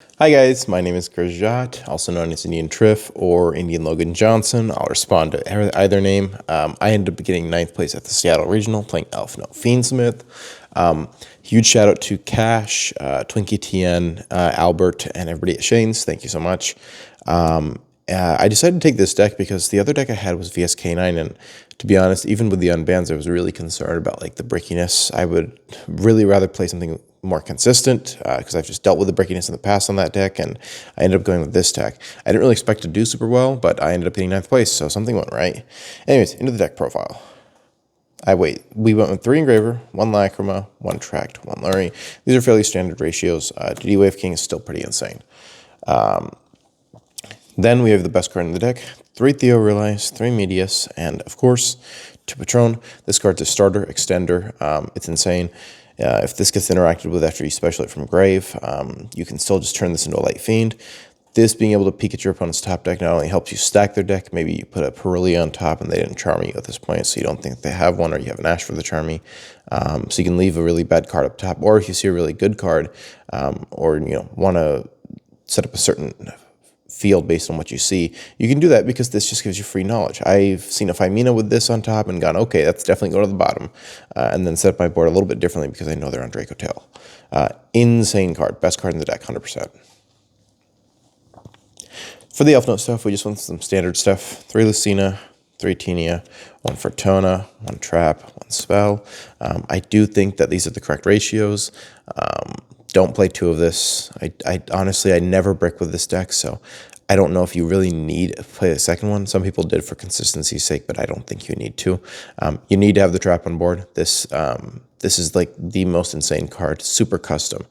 Hi guys, my name is Gurjot, also known as Indian Triff or Indian Logan Johnson. I'll respond to either name. I ended up getting ninth place at the Seattle Regional playing Elfnote Fiendsmith. Huge shout out to Cash, Twinkie TN, Albert, and everybody at Shane's. Thank you so much. I decided to take this deck because the other deck I had was VSK9, and to be honest, even with the unbans, I was really concerned about like the brickiness. I would really rather play something more consistent because I've just dealt with the brickiness in the past on that deck, and I ended up going with this deck. I didn't really expect to do super well, but I ended up getting ninth place, so something went right. Anyways, into the deck profile. We went with 3 Engraver, 1 Lacrima, 1 Tract, 1 Lurie. These are fairly standard ratios. DD Wave King is still pretty insane. Then we have the best card in the deck, 3 Theo Realize, 3 Medius, and of course, 2 Patron. This card's a starter, extender. It's insane. If this gets interacted with after you special it from Grave, you can still just turn this into a Light Fiend. This being able to peek at your opponent's top deck not only helps you stack their deck, maybe you put a Perillia on top and they didn't charm you at this point, so you don't think they have one, or you have an Ash for the charmy. So you can leave a really bad card up top, or if you see a really good card, or want to set up a certain field based on what you see, you can do that because this just gives you free knowledge. I've seen a Phimina with this on top and gone, okay, that's definitely go to the bottom, and then set up my board a little bit differently because I know they're on Draco Tail. Insane card, best card in the deck, 100%. For the Elfnote stuff, we just went some standard stuff. 3 Lucina, 3 Tenia, 1 Fortuna, 1 Trap, 1 Spell. I do think that these are the correct ratios. Don't play 2 of this. I honestly, I never brick with this deck, so I don't know if you really need to play the second one. Some people did for consistency's sake, but I don't think you need to. You need to have the Trap on board. This is like the most insane card, super custom.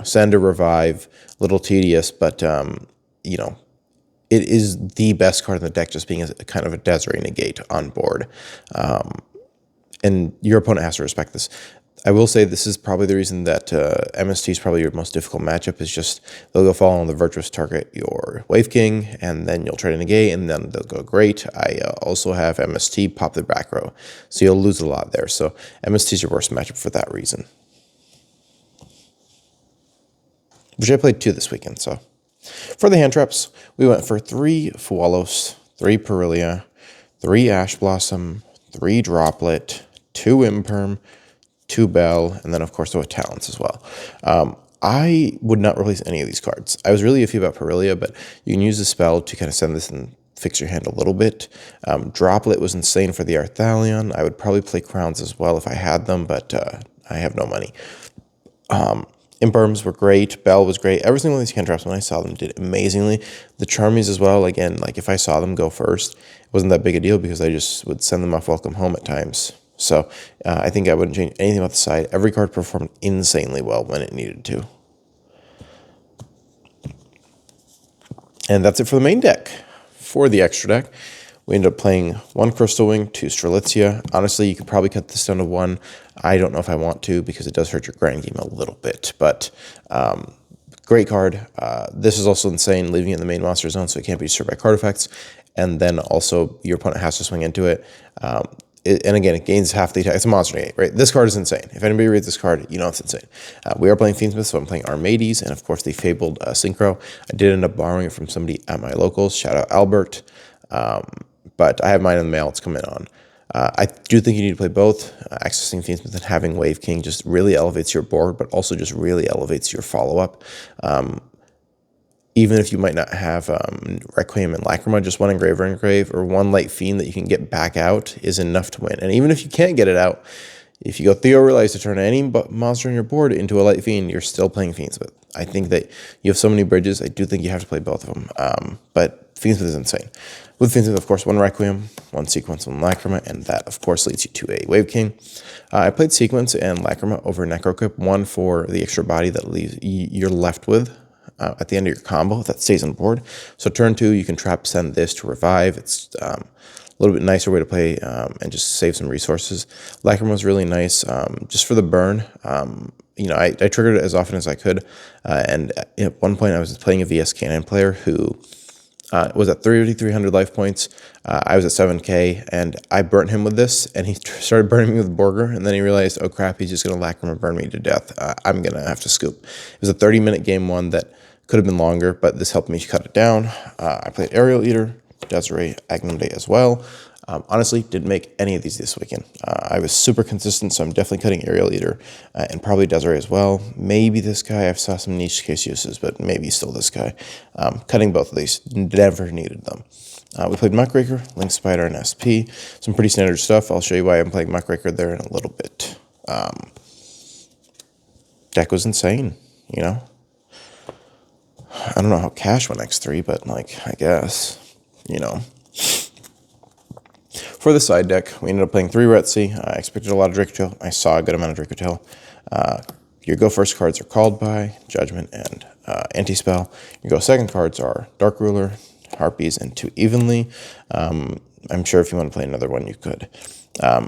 Send or revive, little tedious, but it is the best card in the deck, just being a kind of a Desiree negate on board. And your opponent has to respect this. I will say this is probably the reason that MST is probably your most difficult matchup, is just they'll go fall on the Virtuous target your Wave King, and then you'll try to negate, and then they'll go great. I also have MST pop the back row, so you'll lose a lot there. So MST is your worst matchup for that reason. Which I played 2 this weekend, so. For the hand traps, we went for 3 Fualos, 3 Perillia, 3 Ash Blossom, 3 Droplet, 2 Imperm, 2 Bell, and then of course there were Talents as well. I would not replace any of these cards. I was really iffy about Perillia, but you can use the spell to kind of send this and fix your hand a little bit. Droplet was insane for the Arthalion. I would probably play Crowns as well if I had them, but I have no money. Imperms were great. Bell was great. Every single one of these hand traps, when I saw them, did amazingly. The Charmies as well, again, like if I saw them go first, it wasn't that big a deal because I just would send them off welcome home at times. So I think I wouldn't change anything about the side. Every card performed insanely well when it needed to. And that's it for the main deck. For the extra deck, we ended up playing 1 Crystal Wing, 2 Strelitzia. Honestly, you could probably cut this down to 1. I don't know if I want to because it does hurt your grind game a little bit. But great card. This is also insane, leaving it in the main monster zone so it can't be disturbed by card effects. And then also your opponent has to swing into it. And again, it gains half the attack. It's a monster negate, right? This card is insane. If anybody reads this card, you know it's insane. We are playing Fiendsmith, so I'm playing Armades, and of course the Fabled Synchro. I did end up borrowing it from somebody at my locals. Shout out Albert. But I have mine in the mail. It's coming on. I do think you need to play both. Accessing Fiendsmith and having Wave King just really elevates your board, but also just really elevates your follow-up. Even if you might not have Requiem and Lacrima, just 1 Engraver Engrave or 1 Light Fiend that you can get back out is enough to win. And even if you can't get it out, if you go Theo Realize to turn any monster on your board into a Light Fiend, you're still playing Fiendsmith. I think that you have so many bridges. I do think you have to play both of them. But Fiendsmith is insane. With Fiendsmith, of course, 1 Requiem, 1 Sequence, 1 Lacrima, and that, of course, leads you to a Wave King. I played Sequence and Lacrima over Necroquip, 1 for the extra body that you're left with at the end of your combo that stays on board. So turn 2, you can trap send this to revive. It's a little bit nicer way to play and just save some resources. Lacrima was really nice just for the burn. I triggered it as often as I could. And at one point I was playing a VS Cannon player who Was at 3,300 life points. I was at 7k, and I burnt him with this, and he started burning me with Borger, and then he realized, oh crap, he's just going to lack him and burn me to death. I'm going to have to scoop. It was a 30-minute game one that could have been longer, but this helped me cut it down. I played Aerial Eater, Desiree, Agnomde as well. Honestly, didn't make any of these this weekend. I was super consistent, so I'm definitely cutting Aerial Eater and probably Desiree as well. Maybe this guy. I've saw some niche case uses, but maybe still this guy. Cutting both of these. Never needed them. We played Muckraker, Link Spider, and SP. Some pretty standard stuff. I'll show you why I'm playing Muckraker there in a little bit. Deck was insane, you know? I don't know how Cash went X3, but, like, I guess, you know. For the side deck, we ended up playing 3 Retzi. I expected a lot of Dracotail. I saw a good amount of Dracotail. Your go first cards are Called By, Judgment, and Anti-Spell. Your go second cards are Dark Ruler, Harpies, and 2 Evenly. I'm sure if you want to play another one, you could.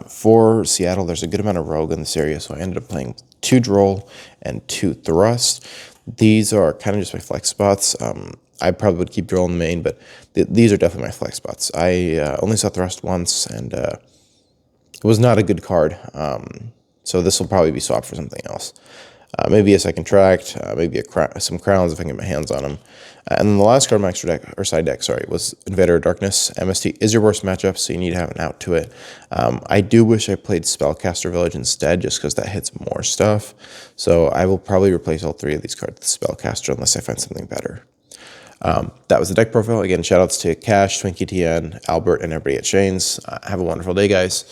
For Seattle, there's a good amount of Rogue in this area, so I ended up playing 2 Droll and 2 Thrust. These are kind of just my flex spots. I probably would keep Droll in the main, but these are definitely my flex spots. I only saw Thrust once, and it was not a good card. So this will probably be swapped for something else. Maybe a second tract, maybe some crowns if I can get my hands on them. And then the last card on my extra deck, or side deck, sorry, was Invader of Darkness. MST is your worst matchup, so you need to have an out to it. I do wish I played Spellcaster Village instead, just because that hits more stuff. So I will probably replace all 3 of these cards with Spellcaster unless I find something better. That was the deck profile. Again, shoutouts to Cash, Twinkie TN, Albert, and everybody at Shane's. Have a wonderful day, guys.